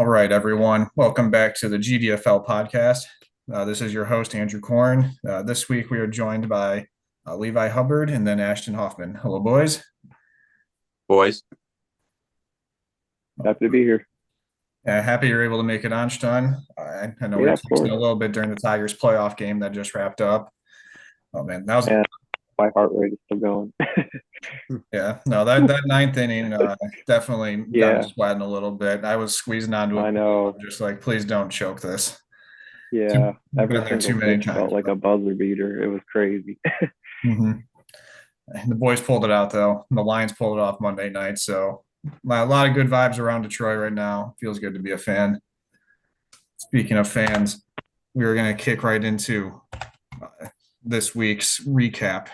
All right, everyone. Welcome back to the GDFL podcast. This is your host, Andrew Korn. This week we are joined by Levi Hubbard and then Ashton Hoffman. Hello, boys. Boys. Happy to be here. Happy you're able to make it on, Ashton. I know we were Yeah, of texting course. a little bit during the Tigers playoff game that just wrapped up. Oh, man. That was, Yeah, my heart rate is still going. yeah, no, that ninth inning definitely got me Yeah, sweating a little bit. I was squeezing onto I it, know. just like, please don't choke this. Yeah, Been every there too single many pitch felt times. like a buzzer beater. It was crazy. Mhm. The boys pulled it out though. The Lions pulled it off Monday night. So a lot of good vibes around Detroit right now. Feels good to be a fan. Speaking of fans, we were going to kick right into this week's recap.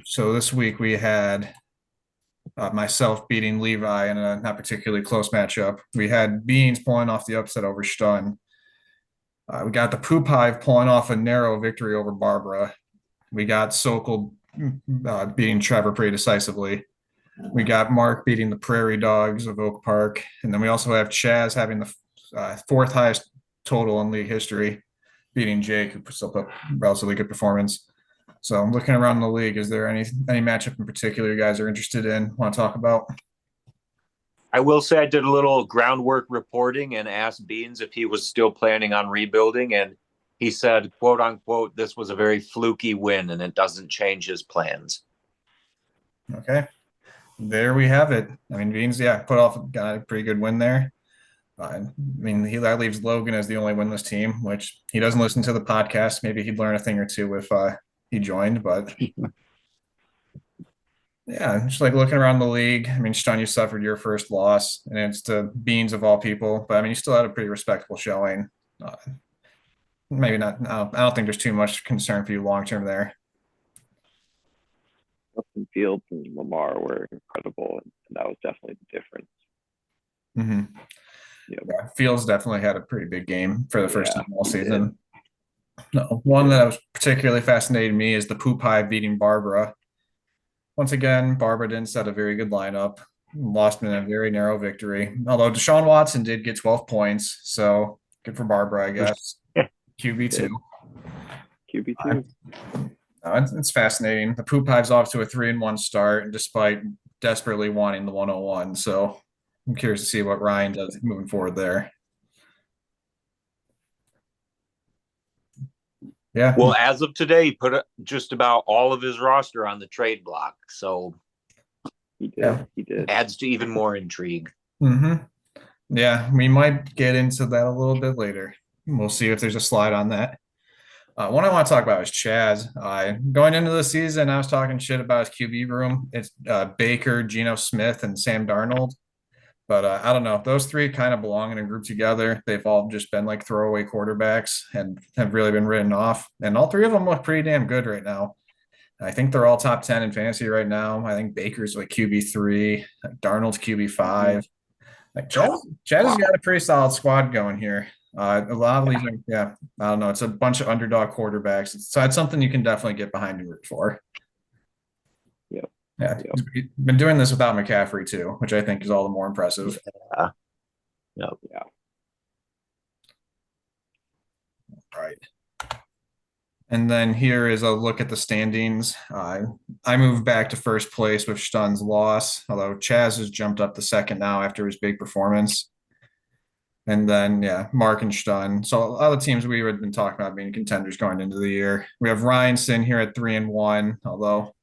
So this week we had myself beating Levi in a not particularly close matchup. We had Beans pulling off the upset over Stun. We got the Poop Hive pulling off a narrow victory over Barbara. We got Sokol beating Trevor pretty decisively. We got Mark beating the Prairie Dogs of Oak Park. And then we also have Chaz having the fourth highest total in league history, beating Jake, who still put relatively good performance. So I'm looking around the league. Is there any matchup in particular you guys are interested in, want to talk about? I will say I did a little groundwork reporting and asked Beans if he was still planning on rebuilding. And he said, quote unquote, this was a very fluky win and it doesn't change his plans. Okay. There we have it. I mean, Beans, got a pretty good win there. I mean, that leaves Logan as the only winless team, which he doesn't listen to the podcast. Maybe he'd learn a thing or two if he joined, but yeah, just like looking around the league. I mean, Sean, you suffered your first loss, and it's to Beans of all people, but I mean, you still had a pretty respectable showing. Uh, Maybe not. I don't think there's too much concern for you long term there. Justin Fields and Lamar were incredible, and that was definitely the difference. Mm-hmm. Yep. Yeah, Fields definitely had a pretty big game for the first Yeah, time all he season. No, He one did. that was particularly fascinating to me is the Poop Pie beating Barbara. Once again, Barbara didn't set a very good lineup, lost in a very narrow victory. Although Deshaun Watson did get 12 points, so good for Barbara, I guess. He QB2. did. QB2. It's fascinating. The Poop Hive's off to a 3-1 start, despite desperately wanting the 101. So I'm curious to see what Ryan does moving forward there. Yeah. Well, as of today, he put just about all of his roster on the trade block. So He did. Yeah. He did. adds to even more intrigue. Mm-hmm. Yeah, we might get into that a little bit later. We'll see if there's a slide on that. One I want to talk about is Chaz. Going into the season, I was talking shit about his QB room. It's Baker, Geno Smith, and Sam Darnold. But I don't know. Those three kind of belong in a group together. They've all just been like throwaway quarterbacks and have really been written off. And all three of them look pretty damn good right now. I think they're all top 10 in fantasy right now. I think Baker's like QB3, like Darnold's QB5. Like Chaz has got a pretty solid squad going here. A lot of these are, yeah, I don't know. It's a bunch of underdog quarterbacks. So it's something you can definitely get behind and root for. Yep. Yeah, Yep. he's been doing this without McCaffrey too, which I think is all the more impressive. Yeah. Yep. Yeah. Right. And then here is a look at the standings. I moved back to first place with Stun's loss, although Chaz has jumped up to second now after his big performance. And then, yeah, Mark and Stun. So a lot of teams we had been talking about being contenders going into the year. We have Ryan sitting here at 3-1, although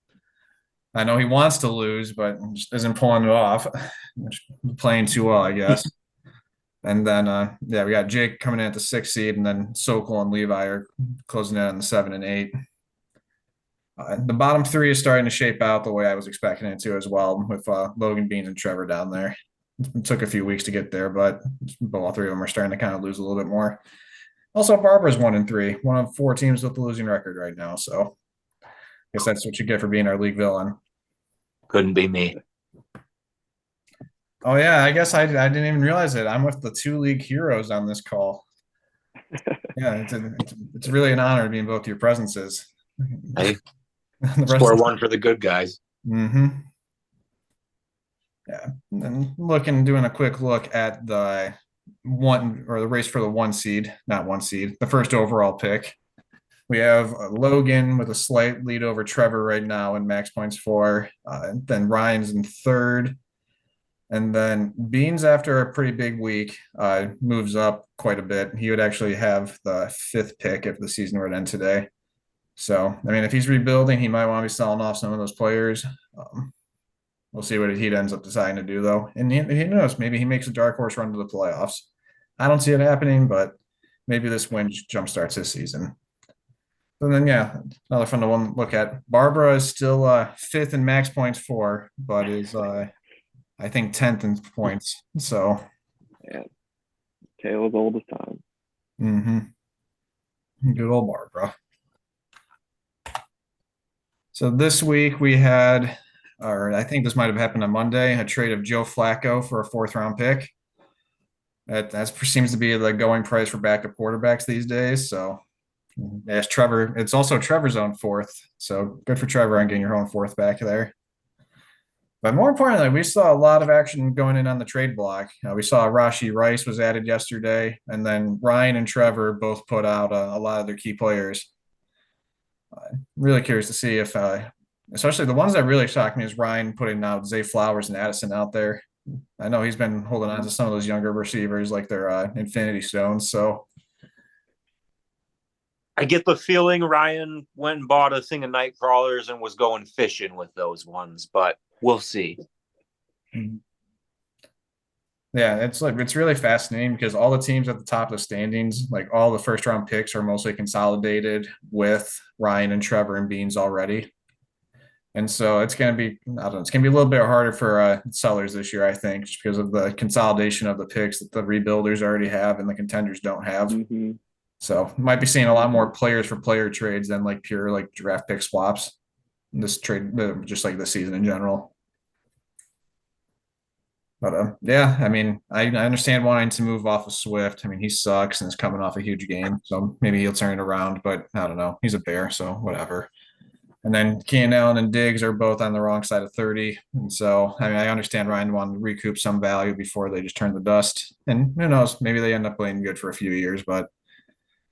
I know he wants to lose, but just isn't pulling it off. Playing too well, I guess. And then, we got Jake coming in at the 6th seed, and then Sokol and Levi are closing in on the 7 and 8. The bottom three is starting to shape out the way I was expecting it to as well, with Logan Beans and Trevor down there. It took a few weeks to get there, but all three of them are starting to kind of lose a little bit more. Also, Barbara's 1-3, one of 4 teams with the losing record right now. So I guess that's what you get for being our league villain. Couldn't be me. Oh, yeah, I guess I didn't even realize it. I'm with the 2 league heroes on this call. Yeah, it's really an honor to be in both your presences. Hey, score one for the good guys. Mm-hmm. Yeah. And then doing a quick look at the race for the the first overall pick. We have Logan with a slight lead over Trevor right now in max points for. Then Ryan's in third. And then Beans, after a pretty big week, moves up quite a bit. He would actually have the fifth pick if the season were to end today. So, I mean, if he's rebuilding, he might want to be selling off some of those players. We'll see what he ends up deciding to do, though. And he knows, maybe he makes a dark horse run to the playoffs. I don't see it happening, but maybe this win jumpstarts his season. And then, yeah, another fun one look at. Barbara is still fifth in max points for, but is, I think, 10th in points. So, Yeah, tale as old as time. Good old Barbara. So this week we had, or I think this might have happened on Monday, a trade of Joe Flacco for a fourth round pick. That seems to be the going price for backup quarterbacks these days. So, yes, Trevor. It's also Trevor's own fourth. So good for Trevor on getting your own fourth back there. But more importantly, we saw a lot of action going in on the trade block. We saw Rashi Rice was added yesterday, and then Ryan and Trevor both put out a lot of their key players. Really curious to see if, especially the ones that really shocked me, is Ryan putting out Zay Flowers and Addison out there. I know he's been holding on to some of those younger receivers like they're infinity stones. So I get the feeling Ryan went and bought a thing of night crawlers and was going fishing with those ones, but we'll see. Yeah, it's really fascinating because all the teams at the top of the standings, like all the first round picks, are mostly consolidated with Ryan and Trevor and Beans already. And so it's going to be, I don't know, it's going to be a little bit harder for sellers this year, I think, just because of the consolidation of the picks that the rebuilders already have and the contenders don't have. Mm-hmm. So might be seeing a lot more players for player trades than like pure like draft pick swaps in this trade, just like this season in general. But yeah, I mean, I understand wanting to move off of Swift. I mean, he sucks and is coming off a huge game, so maybe he'll turn it around. But I don't know. He's a bear, so whatever. And then Keenan Allen and Diggs are both on the wrong side of 30. And so, I mean, I understand Ryan wanted to recoup some value before they just turn the dust. And who knows, maybe they end up playing good for a few years, but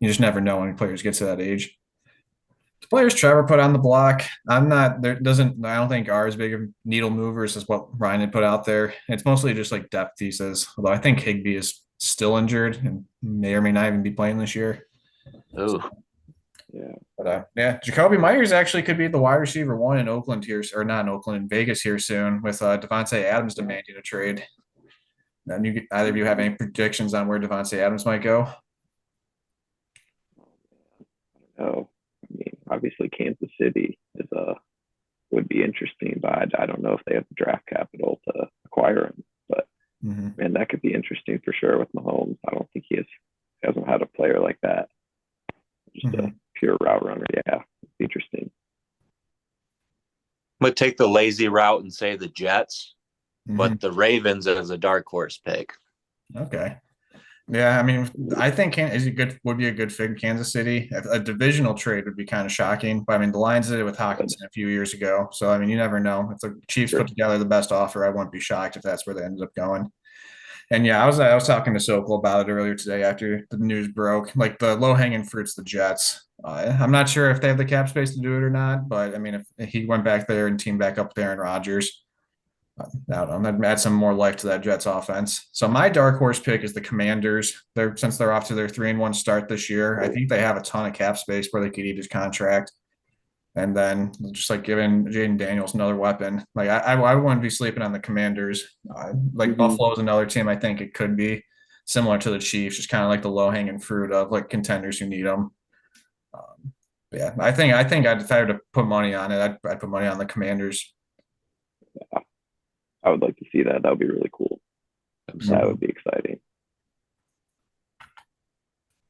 you just never know when players get to that age. The players Trevor put on the block, I don't think are as big of needle movers as what Ryan had put out there. It's mostly just like depth pieces, although I think Higbee is still injured and may or may not even be playing this year. Oh, yeah. But yeah, Jacoby Myers actually could be the wide receiver one in Oakland here, or not in Oakland, in Vegas here soon, with Devontae Adams demanding a trade. And either of you have any predictions on where Devontae Adams might go? Oh, I mean, obviously Kansas City is would be interesting, but I don't know if they have the draft capital to acquire him. But man, that could be interesting for sure with Mahomes. I don't think he hasn't had a player like that. Just a pure route runner. Yeah, it's interesting. I'm gonna take the lazy route and say the Jets, but the Ravens as a dark horse pick. Okay. Yeah, I mean, I think would be a good fit in Kansas City. A divisional trade would be kind of shocking, but I mean, the Lions did it with Hawkinson a few years ago, so I mean, you never know. If the Chiefs put together the best offer, I wouldn't be shocked if that's where they ended up going. And yeah, I was talking to Sokol about it earlier today after the news broke. Like the low hanging fruit's the Jets. I'm not sure if they have the cap space to do it or not, but I mean, if he went back there and teamed back up with Aaron Rodgers, I don't know. That'd add some more life to that Jets offense. So my dark horse pick is the Commanders. Since they're off to their 3-1 start this year, I think they have a ton of cap space where they could eat his contract, and then just like giving Jaden Daniels another weapon. Like I wouldn't be sleeping on the Commanders. Buffalo is another team I think it could be similar to the Chiefs, just kind of like the low hanging fruit of like contenders who need them. Yeah, I think if I had to put money on it, I'd put money on the Commanders. Yeah. I would like to see that. That would be really cool. That would be exciting.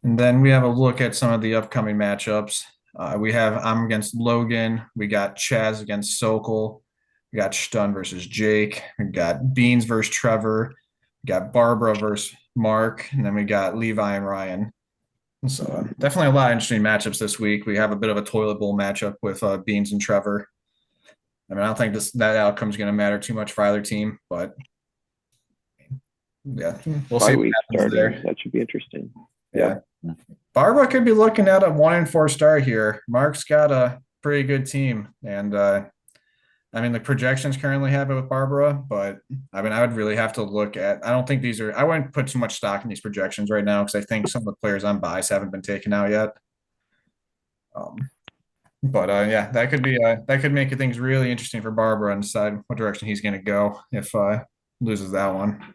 And then we have a look at some of the upcoming matchups. I'm against Logan. We got Chaz against Sokol. We got Stun versus Jake. We got Beans versus Trevor. We got Barbara versus Mark. And then we got Levi and Ryan. So definitely a lot of interesting matchups this week. We have a bit of a toilet bowl matchup with Beans and Trevor. I mean, I don't think that outcome is going to matter too much for either team, but yeah, we'll see Bye what week happens starting. there. That should be interesting. Yeah. Yep. Barbara could be looking at a 1-4 start here. Mark's got a pretty good team, and I mean the projections currently have it with Barbara, but I mean I would really have to look at. I don't think these are. I wouldn't put too much stock in these projections right now because I think some of the players on buys haven't been taken out yet. But yeah, that could make things really interesting for Barbara and decide what direction he's going to go if loses that one.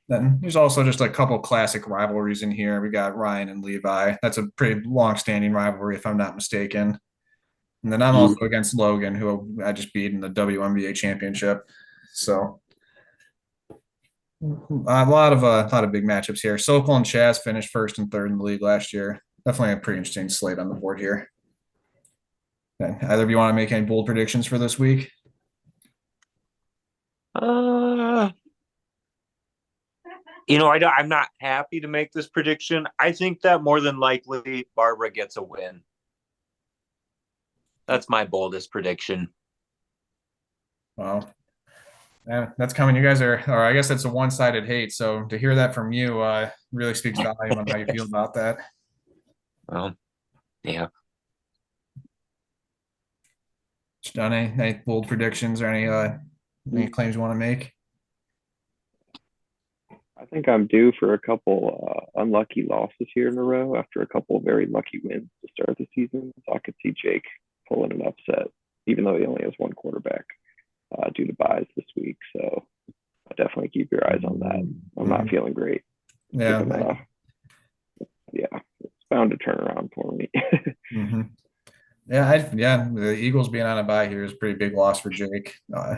Then there's also just a couple classic rivalries in here. We got Ryan and Levi. That's a pretty long-standing rivalry, if I'm not mistaken. And then I'm also against Logan, who I just beat in the WNBA championship. So a lot of big matchups here. Sokol and Chaz finished first and third in the league last year. Definitely a pretty interesting slate on the board here. Okay. Either of you want to make any bold predictions for this week? I'm not happy to make this prediction. I think that more than likely Barbara gets a win. That's my boldest prediction. Well, yeah, that's coming. You guys are, or I guess it's a one-sided hate. So to hear that from you really speaks volume on how you feel about that. Well, yeah. Done any bold predictions or any claims you want to make? I think I'm due for a couple unlucky losses here in a row after a couple of very lucky wins to start the season. So I could see Jake pulling an upset, even though he only has one quarterback due to buys this week. So definitely keep your eyes on that. I'm not feeling great. Yeah. Yeah, it's bound to turn around for me. Yeah, the Eagles being on a bye here is a pretty big loss for Jake.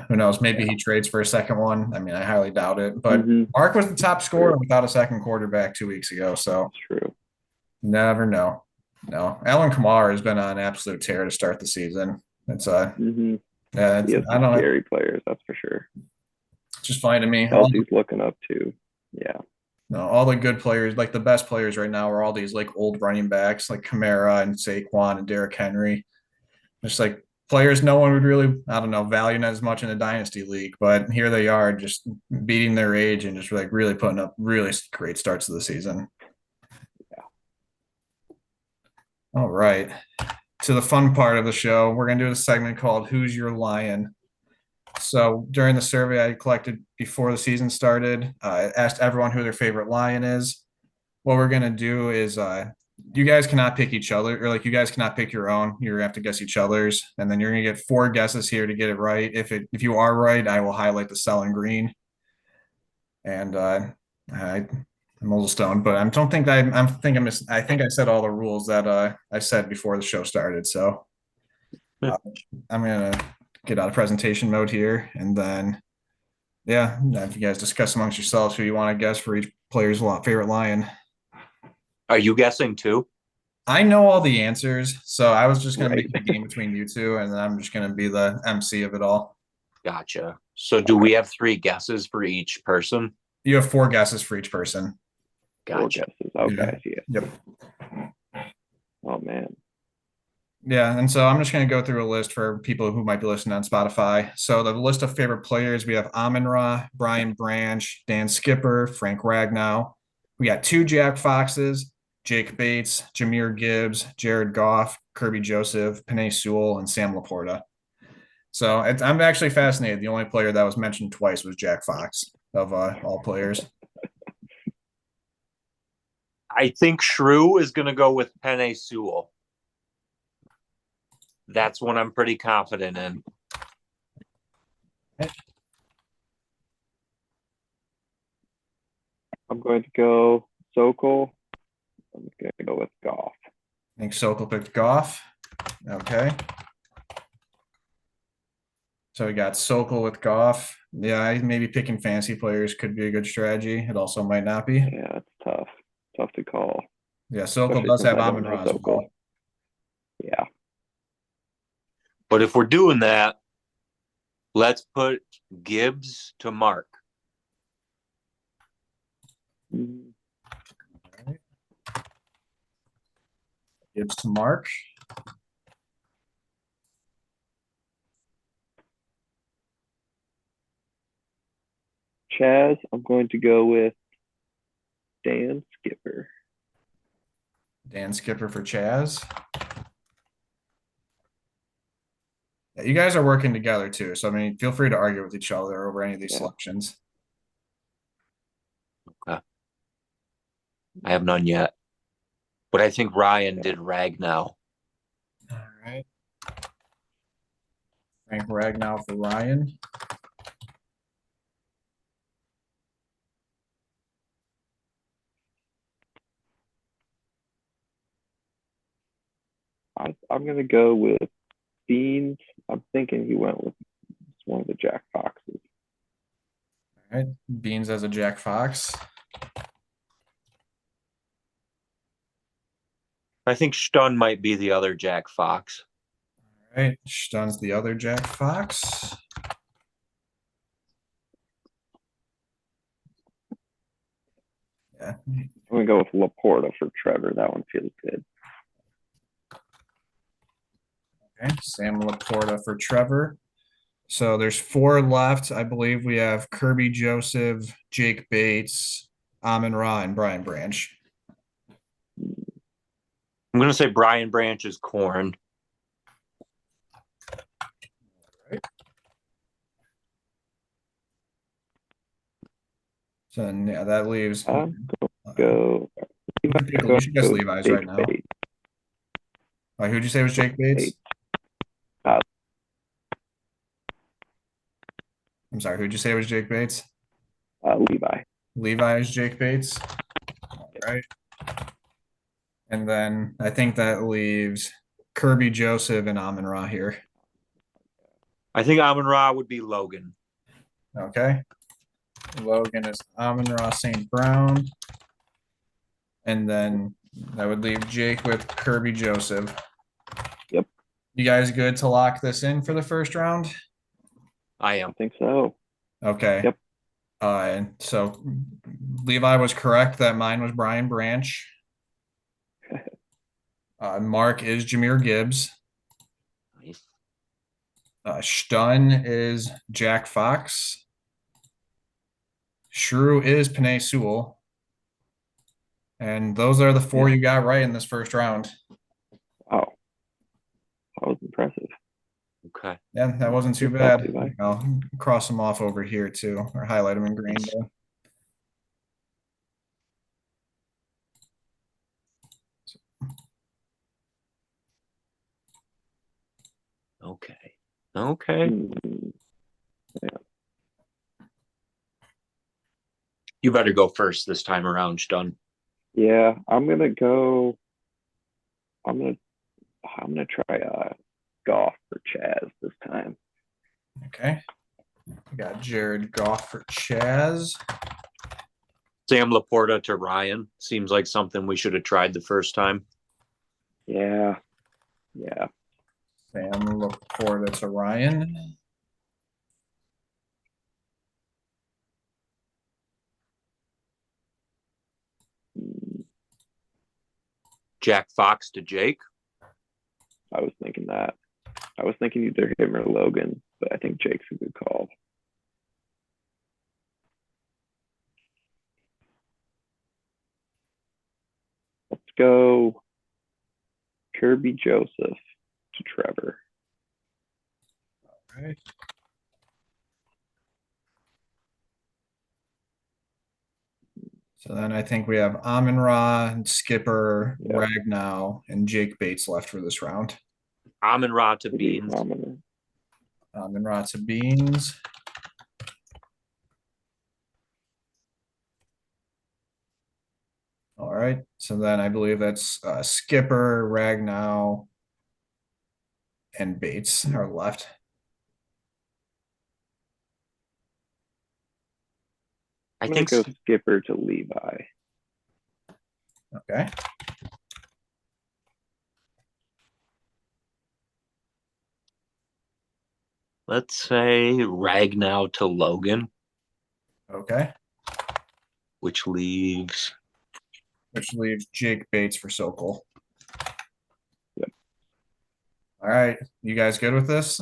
Who knows? Maybe he trades for a second one. I mean, I highly doubt it. But Mark was the top scorer without a second quarterback 2 weeks ago. So That's true. Never know. No, Alan Kamara has been on an absolute tear to start the season. It's yeah, he has I don't know. scary players, that's for sure. It's just fine to me. Kelsey's looking up too. Yeah. No, all the good players, like the best players right now, are all these like old running backs, like Kamara and Saquon and Derrick Henry. Just like players no one would really, I don't know, value as much in a dynasty league, but here they are, just beating their age and just like really putting up really great starts of the season. Yeah. All right. To the fun part of the show, we're going to do a segment called Who's Your Lion? So during the survey I collected before the season started, I asked everyone who their favorite lion is. What we're going to do is you guys cannot pick each other, or like you guys cannot pick your own. You're going to have to guess each other's, and then you're going to get 4 guesses here to get it right. If you are right, I will highlight the cell in green. And I'm a little stoned, but I don't think I think I said all the rules that I said before the show started. So I'm gonna get out of presentation mode here, and then yeah, if you guys discuss amongst yourselves who you want to guess for each player's favorite lion. Are you guessing too? I know all the answers, so I was just gonna make the game between you two, and then I'm just gonna be the MC of it all. Gotcha. So do we have 3 guesses for each person? You have 4 guesses for each person. Gotcha. 4 guesses. Okay. Yeah. Yep. Oh man. Yeah, and so I'm just going to go through a list for people who might be listening on Spotify. So the list of favorite players, we have Amon-Ra, Brian Branch, Dan Skipper, Frank Ragnow. We got 2 Jack Foxes, Jake Bates, Jahmyr Gibbs, Jared Goff, Kirby Joseph, Penei Sewell, and Sam Laporta. So I'm actually fascinated. The only player that was mentioned twice was Jack Fox of all players. I think Shrew is going to go with Penei Sewell. That's one I'm pretty confident in. I'm going to go Sokol. I'm going to go with Goff. I think Sokol picked Goff. Okay. So we got Sokol with Goff. Yeah, maybe picking fantasy players could be a good strategy. It also might not be. Yeah, it's tough. Tough to call. Yeah, Sokol does have Amon-Ra as well. Yeah. But if we're doing that, let's put Gibbs to Mark. Gibbs to Mark. Chaz, I'm going to go with Dan Skipper. Dan Skipper for Chaz. Yeah, you guys are working together too, so I mean, feel free to argue with each other over any of these Yeah. selections. I have none yet. But I think Ryan did Ragnow. All right. Frank Ragnow for Ryan. I'm going to go with Beans. I'm thinking he went with one of the Jack Foxes. All right. Beans as a Jack Fox. I think Stun might be the other Jack Fox. All right. Stun's the other Jack Fox. Yeah. I'm going to go with Laporta for Trevor. That one feels good. Okay. Sam Laporta for Trevor. So there's 4 left. I believe we have Kirby Joseph, Jake Bates, Amon Ra, and Brian Branch. I'm going to say Brian Branch is corn. So yeah, that leaves. Go. You should guess Levi's right now. Bates. Who'd you say was Jake Bates? I'm sorry, who'd you say was Jake Bates? Levi. Levi is Jake Bates. All right. And then I think that leaves Kirby Joseph and Amon Ra here. I think Amon Ra would be Logan. Okay. Logan is Amon Ra St. Brown. And then that would leave Jake with Kirby Joseph. Yep. You guys good to lock this in for the first round? I am. I think so. Okay. Yep. So Levi was correct that mine was Brian Branch. Mark is Jameer Gibbs. Nice. Stun is Jack Fox. Shrew is Panay Sewell. And those are the 4 you got right in this first round. Wow. That was impressive. Okay. Yeah, that wasn't too Good bad. stuff, Levi. I'll cross them off over here too, or highlight them in green. Though. Okay. Okay. Yeah. You better go first this time around, Stun. Yeah, I'm gonna go. I'm gonna try Goff for Chaz this time. Okay. We got Jared Goff for Chaz. Sam Laporta to Ryan. Seems like something we should have tried the first time. Yeah. Sam Laporta to Ryan. Jack Fox to Jake. I was thinking that. I was thinking either him or Logan, but I think Jake's a good call. Let's go Kirby Joseph to Trevor. All right. So then I think we have Amon Ra, Skipper, Ragnow, and Jake Bates left for this round. Amon Ra to Beans. Amon Ra to Beans. All right. So then I believe that's Skipper, Ragnow, and Bates are left. I think go Skipper to Levi. Okay. Let's say Ragnow to Logan. Okay. Which leaves Jake Bates for Sokol. Yep. All right. You guys good with this?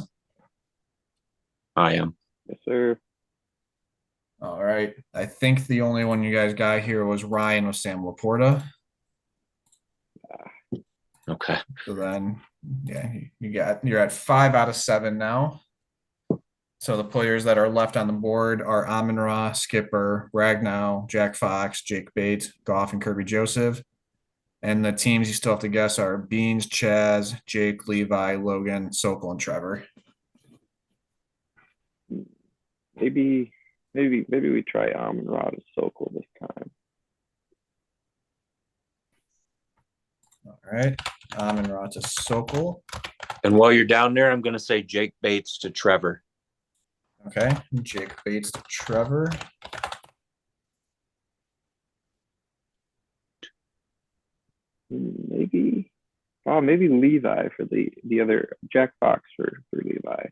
I am. Yes, sir. All right. right. I think the only one you guys got here was Ryan with Sam Laporta. Okay. So then, yeah, you're at 5 out of 7 now. So the players that are left on the board are Amon-Ra, Skipper, Ragnow, Jack Fox, Jake Bates, Goff, and Kirby Joseph. And the teams you still have to guess are Beans, Chaz, Jake, Levi, Logan, Sokol, and Trevor. Maybe we try Amon-Ra to Sokol this time. All right. Amon-Ra to Sokol. And while you're down there, I'm going to say Jake Bates to Trevor. Okay. Jake Bates to Trevor. Maybe Levi for the other Jack Fox for Levi.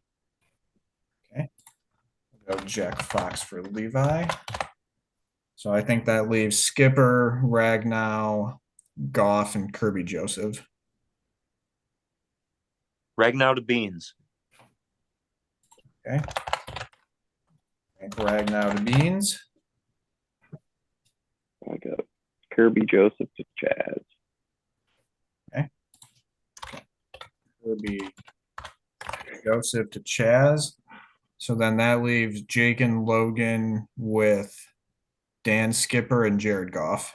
Okay. We'll go Jack Fox for Levi. So I think that leaves Skipper, Ragnow, Goff, and Kirby Joseph. Ragnow to Beans. Okay. Frank Ragnow to Beans. I got Kirby Joseph to Chaz. Kirby Joseph to Chaz. So then that leaves Jake and Logan with Dan Skipper and Jared Goff.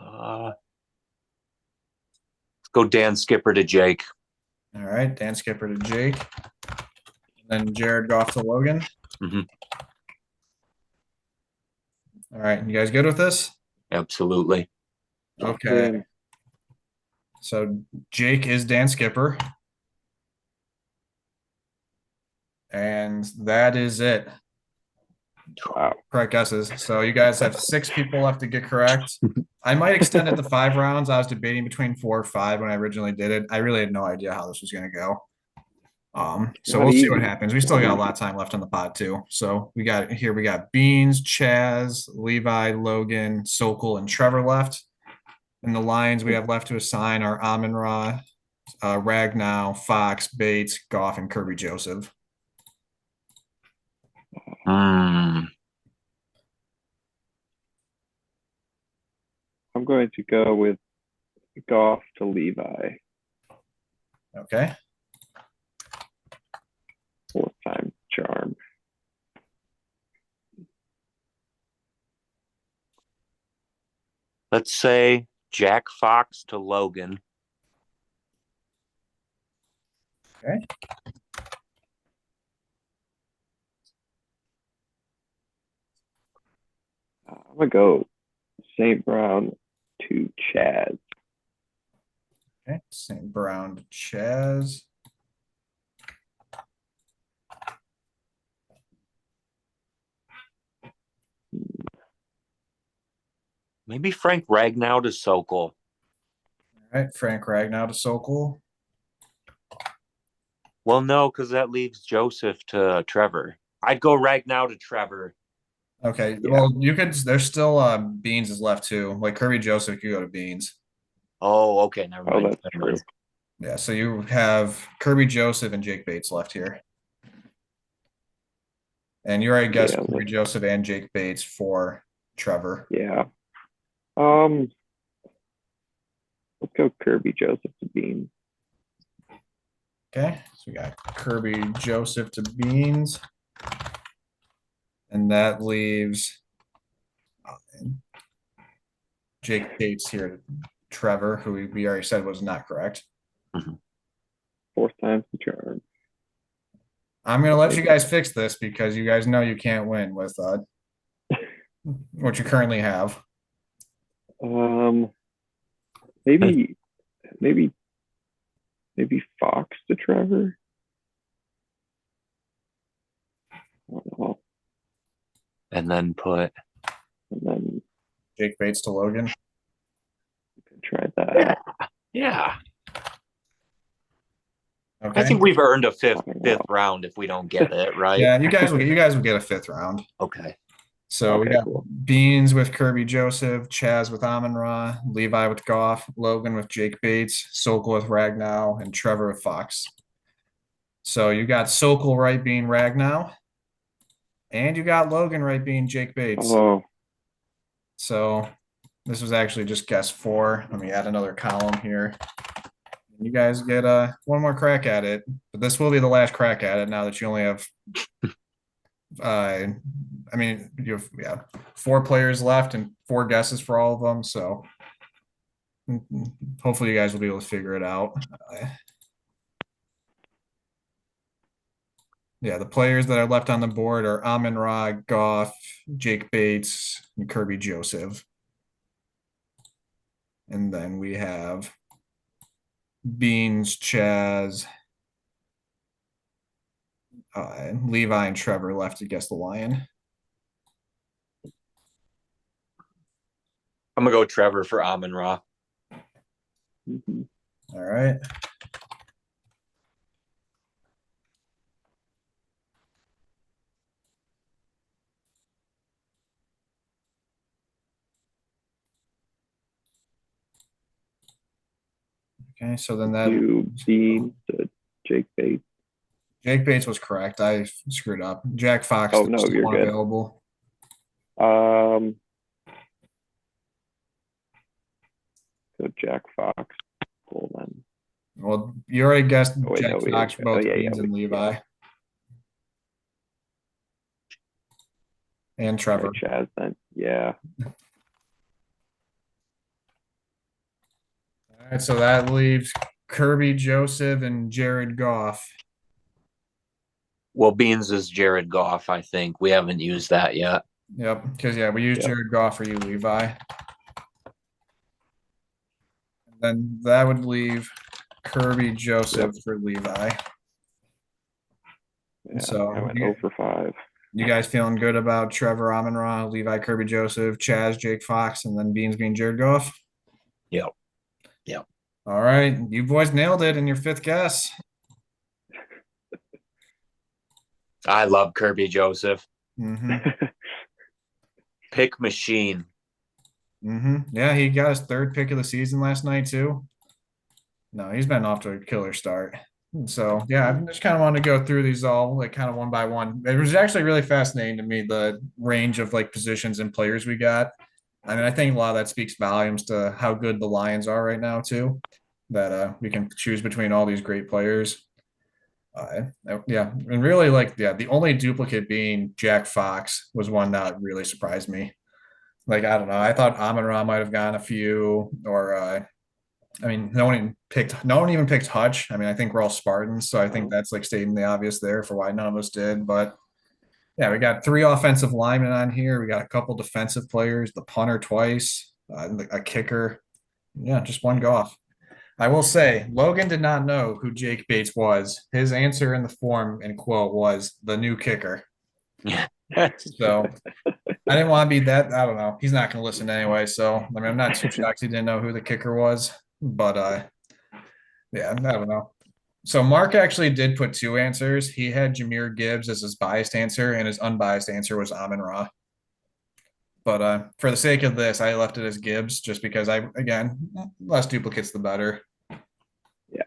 Let's go Dan Skipper to Jake. All right, Dan Skipper to Jake. Then Jared Goff to Logan. Mm-hmm. All right, you guys good with this? Absolutely. Okay. So Jake is Dan Skipper. And that is it. Wow. Correct guesses. So you guys have 6 people left to get correct. I might extend it to 5 rounds. I was debating between 4 or 5 when I originally did it. I really had no idea how this was going to go. So we'll see what happens. We still got a lot of time left on the pod too. So we got Beans, Chaz, Levi, Logan, Sokol, and Trevor left. And the lines we have left to assign are Amon-Ra, Ragnow, Fox, Bates, Goff, and Kirby Joseph. I'm going to go with Goff to Levi. Okay. 4th time charm. Let's say Jack Fox to Logan. Okay. I'm going to go St. Brown to Chaz. Okay. St. Brown to Chaz. Maybe Frank Ragnow to Sokol. All right. Frank Ragnow to Sokol. Well, no, because that leaves Joseph to Trevor. I'd go Ragnow to Trevor. Okay. Yeah. Well, you could. There's still Beans is left too. Like Kirby Joseph could go to Beans. Oh, okay. Never mind. Oh, that's true. Yeah. So you have Kirby Joseph and Jake Bates left here. And you already guessed Kirby Joseph and Jake Bates for Trevor. Yeah. Let's go Kirby Joseph to Beans. Okay. So we got Kirby Joseph to Beans. And that leaves Jake Bates here to Trevor, who we already said was not correct. 4th time's the charm. I'm going to let you guys fix this because you guys know you can't win with what you currently have. Maybe Fox to Trevor. I don't know. And then Jake Bates to Logan. You can try that. Yeah. Okay. I think we've earned a fifth round if we don't get it, right? Yeah, you guys will get a 5th round. Okay. So we got Beans with Kirby Joseph, Chaz with Amon-Ra, Levi with Goff, Logan with Jake Bates, Sokol with Ragnow, and Trevor with Fox. So you got Sokol right being Ragnow, and you got Logan right being Jake Bates. Oh, So this was actually just guess 4. Let me add another column here. You guys get one more crack at it, but this will be the last crack at it now that you only have I mean you have 4 players left and 4 guesses for all of them, so hopefully you guys will be able to figure it out. Yeah, the players that are left on the board are Amon-Ra, Goff, Jake Bates, and Kirby Joseph. And then we have Beans, Chaz, Levi, and Trevor left to guess the Lion. I'm gonna go Trevor for Amon-Ra. mhm. All right. Okay, so then that You Bean to Jake Bates. Jake Bates was correct. I screwed up. Jack Fox, Oh, there's no, still you're one good. available. So Jack Fox. Hold on. Well, you already guessed Oh, wait, Jack no, Fox for both Beans and Levi. yeah. And All Trevor. right, Chaz then. Yeah. All right, so that leaves Kirby Joseph and Jared Goff. Well, Beans is Jared Goff, I think. We haven't used that yet. Yep, because we used Yep. Jared Goff for you, Levi. And then that would leave Kirby Joseph for Levi. Yeah, So I went 0 for 5. you guys feeling good about Trevor Amon-Ra, Levi Kirby Joseph, Chaz, Jake Fox, and then Beans being Jared Goff? Yep. Yep. All right, you boys nailed it in your 5th guess. I love Kirby Joseph. Mm-hmm. Pick machine. Mm-hmm. Yeah, he got his 3rd pick of the season last night too. No, he's been off to a killer start. So yeah, I just kind of wanted to go through these all like kind of one by one. It was actually really fascinating to me the range of like positions and players we got. I mean, I think a lot of that speaks volumes to how good the Lions are right now too. That we can choose between all these great players. Yeah, and really the only duplicate being Jack Fox was one that really surprised me. Like I don't know, I thought Amon-Ra might have gone a few, or I mean, no one even picked Hutch. I mean, I think we're all Spartans, so I think that's like stating the obvious there for why none of us did. But yeah, we got 3 offensive linemen on here. We got a couple defensive players, the punter twice, a kicker. Yeah, just one Goff. I will say, Logan did not know who Jake Bates was. His answer in the form and quote was the new kicker. So I didn't want to be that. I don't know. He's not going to listen anyway. So I mean, I'm not too shocked he didn't know who the kicker was. But yeah, I don't know. So Mark actually did put 2 answers. He had Jahmyr Gibbs as his biased answer, and his unbiased answer was Amon-Ra. But for the sake of this, I left it as Gibbs just because again, less duplicates the better. Yeah,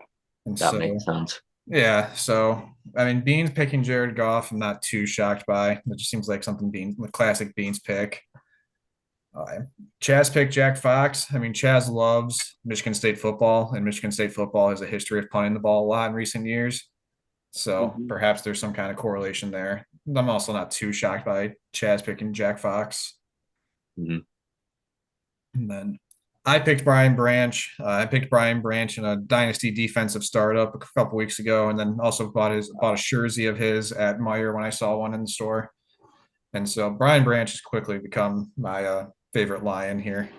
and that makes sense. Yeah, so I mean, Beans picking Jared Goff, I'm not too shocked by. It just seems like something Beans, the classic Beans pick. Chaz picked Jack Fox. I mean, Chaz loves Michigan State football, and Michigan State football has a history of punting the ball a lot in recent years. So perhaps there's some kind of correlation there. I'm also not too shocked by Chaz picking Jack Fox. Mm-hmm. And then I picked Brian Branch. I picked Brian Branch in a dynasty defensive startup a couple weeks ago, and then also bought a jersey of his at Meijer when I saw one in the store. And so Brian Branch has quickly become my favorite Lion here.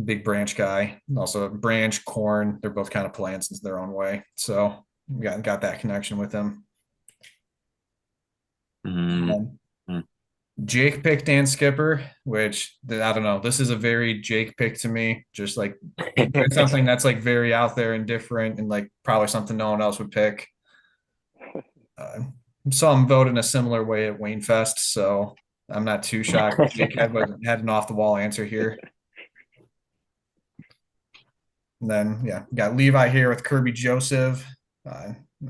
Big Branch guy. Also Branch, Corn, they're both kind of plants in their own way. So got that connection with him. Mm-hmm. Jake picked Dan Skipper, which I don't know. This is a very Jake pick to me. Just like it's something that's like very out there and different, and like probably something no one else would pick. Saw him vote in a similar way at Wayne Fest, so I'm not too shocked. Jake had an off the wall answer here. And then got Levi here with Kirby Joseph.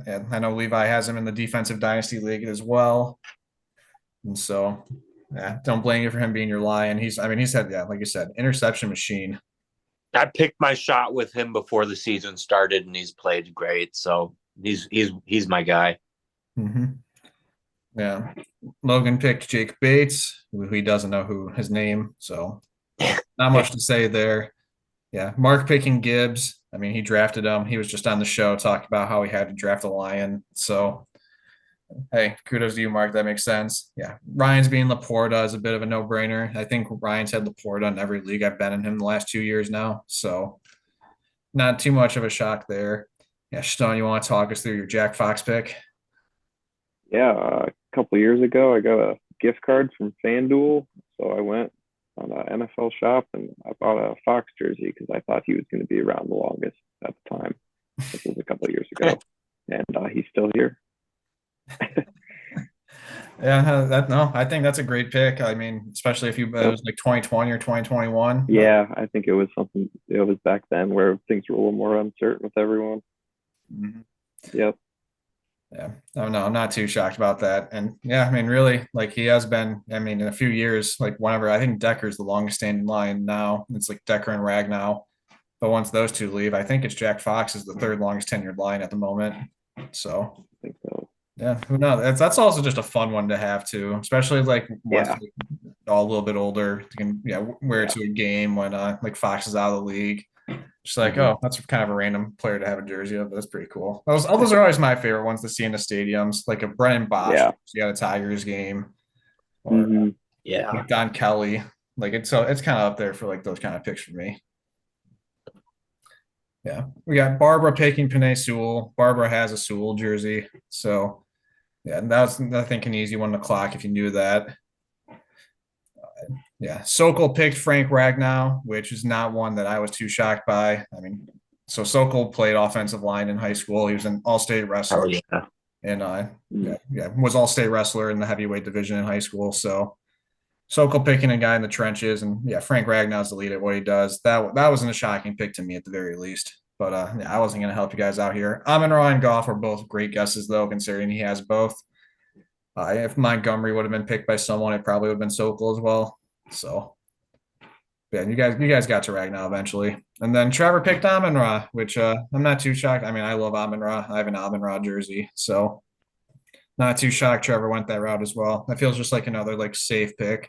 And I know Levi has him in the defensive dynasty league as well. And so, yeah, don't blame you for him being your lion. He's had, yeah, like you said, interception machine. I picked my shot with him before the season started, and he's played great. So he's my guy. Mm-hmm. Yeah. Logan picked Jake Bates, who he doesn't know who his name, so not much to say there. Yeah. Mark picking Gibbs. I mean, he drafted him. He was just on the show talking about how he had to draft a lion. So hey, kudos to you, Mark. That makes sense. Yeah. Ryan's being Laporta is a bit of a no-brainer. I think Ryan's had Laporta in every league I've been in him the last 2 years now. So not too much of a shock there. Yeah, Stone, you want to talk us through your Jack Fox pick? Yeah, a couple years ago, I got a gift card from FanDuel, so I went on an NFL shop and I bought a Fox jersey because I thought he was going to be around the longest at the time. This was a couple of years ago, and he's still here. Yeah, I think that's a great pick. I mean, especially if it was like 2020 or 2021. Yeah, I think it was something. It was back then where things were a little more uncertain with everyone. Mm-hmm. Yep. Yeah. Oh no, I'm not too shocked about that. And yeah, I mean, really, like he has been, I mean, in a few years, like whenever I think Decker's the longest standing line now. It's like Decker and Ragnow. But once those two leave, I think it's Jack Fox is the third longest tenured line at the moment. So I think so. yeah, who knows? That's also just a fun one to have too, especially like once Yeah. all a little bit older, you can wear it Yeah. to a game when like Fox is out of the league. Just like, oh, that's kind of a random player to have a jersey of. That's pretty cool. Those are always my favorite ones to see in the stadiums, like a Brennan Bosch, Yeah. you got a Tigers game, or Mhm. Yeah. like Don Kelly. Like it's kind of up there for like those kind of picks for me. Yeah, we got Barbara picking Panay Sewell. Barbara has a Sewell jersey, so yeah, that was I think an easy one to clock if you knew that. Yeah, Sokol picked Frank Ragnow, which is not one that I was too shocked by. I mean, so Sokol played offensive line in high school. He was an all-state wrestler, Oh, yeah. and was all-state wrestler in the heavyweight division in high school. So Sokol picking a guy in the trenches, and yeah, Frank Ragnow's the lead at what he does. That wasn't a shocking pick to me at the very least. But yeah, I wasn't going to help you guys out here. Amon-Ra and Goff are both great guesses, though, considering he has both. If Montgomery would have been picked by someone, it probably would have been Sokol as well. So yeah, you guys got to Ragnow eventually. And then Trevor picked Amon-Ra, which I'm not too shocked. I mean, I love Amon-Ra. I have an Amon-Ra jersey, so not too shocked Trevor went that route as well. That feels just like another like safe pick.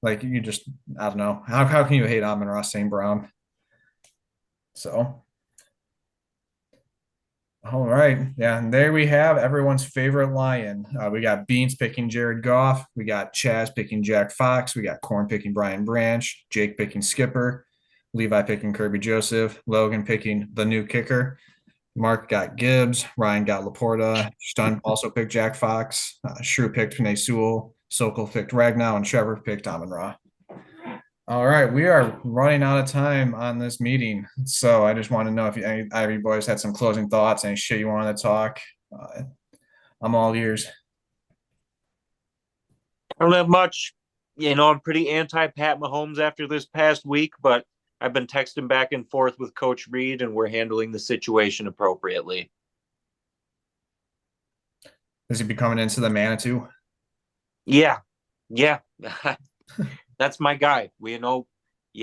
Like you just I don't know. How can you hate Amon-Ra St. Brown? So all right. Yeah. And there we have everyone's favorite lion. We got Beans picking Jared Goff. We got Chaz picking Jack Fox. We got Corn picking Brian Branch. Jake picking Skipper. Levi picking Kirby Joseph. Logan picking the new kicker. Mark got Gibbs. Ryan got Laporta. Stun also picked Jack Fox. Shrew picked Panay Sewell. Sokol picked Ragnow. And Trevor picked Amon-Ra. All right, we are running out of time on this meeting. So I just want to know if any of you boys had some closing thoughts, any shit you wanted to talk. I'm all ears. I don't have much. I'm pretty anti Pat Mahomes after this past week, but I've been texting back and forth with Coach Reed, and we're handling the situation appropriately. Is he be coming into the Manitou? Yeah. That's my guy. You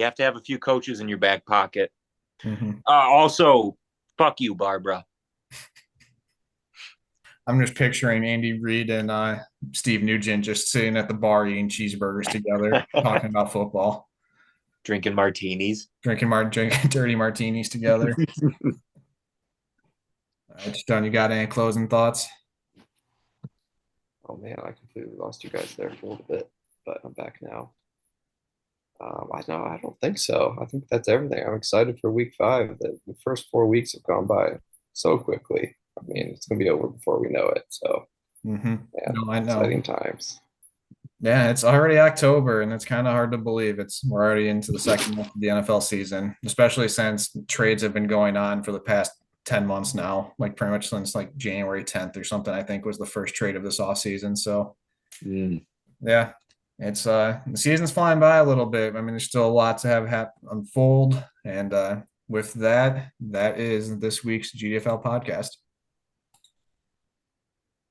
have to have a few coaches in your back pocket. Mm-hmm. Also, fuck you, Barbara. I'm just picturing Andy Reid and Steve Nugent just sitting at the bar eating cheeseburgers together, talking about football. Drinking martinis. Drinking dirty martinis together. All right, John, you got any closing thoughts? Oh man, I completely lost you guys there for a little bit, but I'm back now. I don't think so. I think that's everything. I'm excited for week 5. The first 4 weeks have gone by so quickly. I mean, it's gonna be over before we know it. So yeah, no, I know. Exciting times. Yeah, it's already October, and it's kind of hard to believe we're already into the second month of the NFL season, especially since trades have been going on for the past 10 months now, like pretty much since like January 10th or something, I think was the first trade of this offseason. So yeah, it's the season's flying by a little bit. I mean, there's still a lot to have unfold. And with that is this week's GDFL podcast.